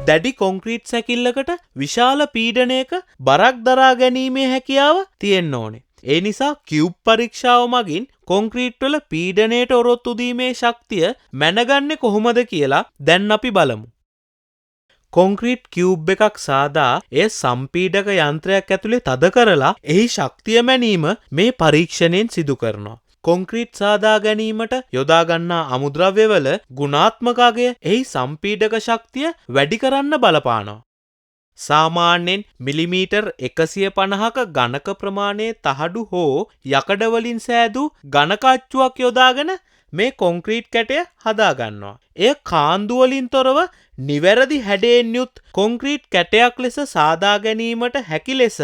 දැඩි කොන්ක්‍රීට් සැකිල්ලකට විශාල පීඩනයක බරක් දරා ගැනීමේ හැකියාව තියෙන්න ඕනේ. ඒ නිසා කියුබ් පරීක්ෂාව මගින් කොන්ක්‍රීට් වල පීඩනයට ඔරොත්තු දීමේ ශක්තිය මැනගන්නේ කොහොමද කියලා දැන් අපි බලමු. කොන්ක්‍රීට් කියුබ් එකක් සාදා එය සම්පීඩක යන්ත්‍රයක් ඇතුලේ තද කරලා එහි ශක්තිය මැනීම මේ පරීක්ෂණයෙන් සිදු කරනවා. කොන්ක්‍රීට් සාදා ගැනීමට යොදා ගන්නා අමුද්‍රව්‍යවල ගුණාත්මක අගය එහි සම්පීඩක ශක්තිය වැඩි කරන්න බලපානවා. සාමාන්‍යයෙන් මිලිමීටර් 150ක ඝනක ප්‍රමාණයේ තහඩු හෝ යකඩ වලින් සෑදූ ඝනක අච්චුවක් යොදාගෙන මේ කොන්ක්‍රීට් කැටය හදා ගන්නවා. එය කාන්දු වලින් තොරව නිවැරදි හැඩයෙන් යුත් කොන්ක්‍රීට් කැටයක් ලෙස සාදා ගැනීමට හැකි ලෙස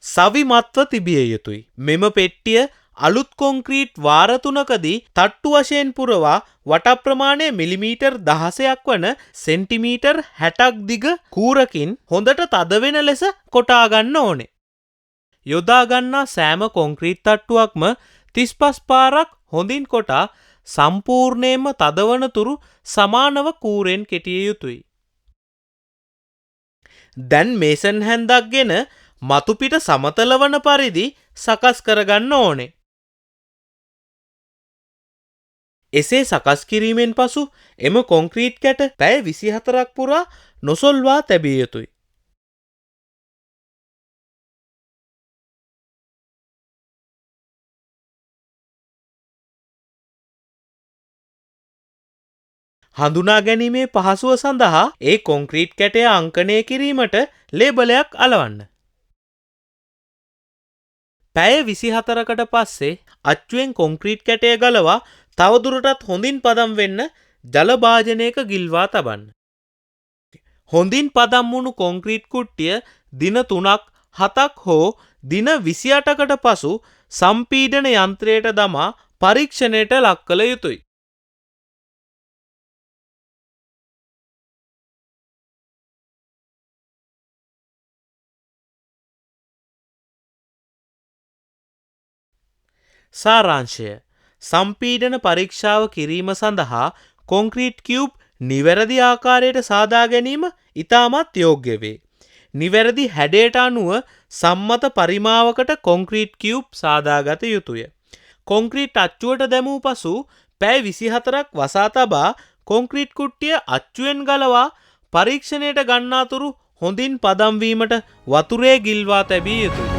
සවිමත්ව තිබිය යුතුයි. මෙම පෙට්ටිය අලුත් කොන්ක්‍රීට් වාර 3කදී තට්ටු වශයෙන් පුරවා වට ප්‍රමාණය මිලිමීටර් 16ක් වන සෙන්ටිමීටර් 60ක් දිග කූරකින් හොඳට තද වෙන ලෙස කොටා ගන්න ඕනේ. යොදා ගන්නා සෑම කොන්ක්‍රීට් තට්ටුවක්ම 35 පාරක් හොඳින් කොටා සම්පූර්ණයෙන්ම තදවන තුරු සමානව කූරෙන් කෙටිය යුතුයි. දැන් මේසන් හැන්දක් ගෙන මතු පිට සමතල වන පරිදි සකස් කරගන්න ඕනේ. එසේ සකස් කිරීමෙන් පසු එම කොන්ක්‍රීට් කැට පැය 24ක් පුරා නොසොල්වා තැබිය යුතුයි. හඳුනා ගැනීමේ පහසුව සඳහා ඒ කොන්ක්‍රීට් කැටය අංකණය කිරීමට ලේබලයක් අලවන්න. පැය 24කට පස්සේ අච්චුවෙන් කොන්ක්‍රීට් කැටය ගලවා තවදුරටත් හොඳින් පදම් වෙන්න ජල භාජනයක ගිල්වා තබන්න. හොඳින් පදම් වුණු කොන්ක්‍රීට් කුට්ටිය දින 3ක් 7ක් හෝ දින 28කට පසු සම්පීඩන යන්ත්‍රයට දමා පරීක්ෂණයට ලක් කළ යුතුයි. සාරාංශය සම්පීඩන පරීක්ෂාව කිරීම සඳහා කොන්ක්‍රීට් කියුබ් නිවැරදි ආකාරයට සාදා ගැනීම ඉතාමත් යෝග්‍ය වේ. නිවැරදි හැඩයට අනුව සම්මත පරිමාවකට කොන්ක්‍රීට් කියුබ් සාදාගත යුතුය. කොන්ක්‍රීට් අච්චුවට දැමූ පසු පැය 24ක් වසා තබා කොන්ක්‍රීට් කුට්ටිය අච්චුවෙන් ගලවා පරීක්ෂණයට ගන්නාතුරු හොඳින් පදම් වීමට වතුරේ ගිල්වා තැබිය යුතුය.